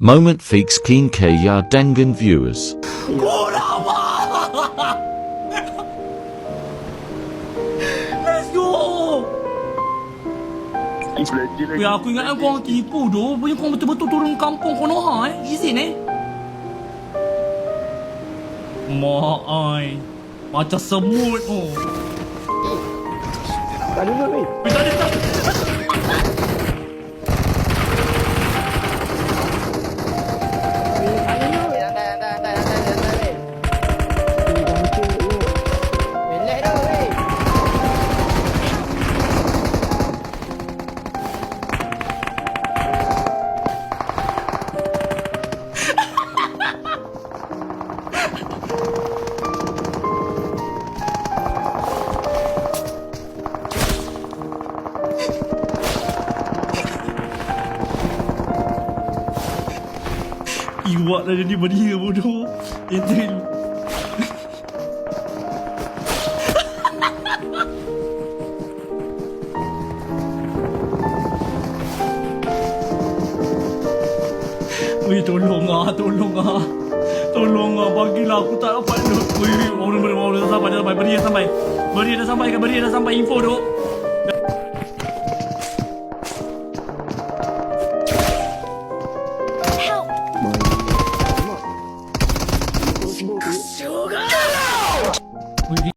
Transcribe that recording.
Moment Feeks Keen Kaya Dangan viewers. Let's go! Ya, aku ingat kau orang tipu tu. Punya kau betul-betul turun kampung Konoha Izin Mak ai. Macam semut tu. Tak dulu ni. Tak ada tak. Iwak dah jadi beria bodoh. Itu Weh, tolong bagilah aku tak dapat loot. Weh, orang dah sampai. Beria dah sampai info tu.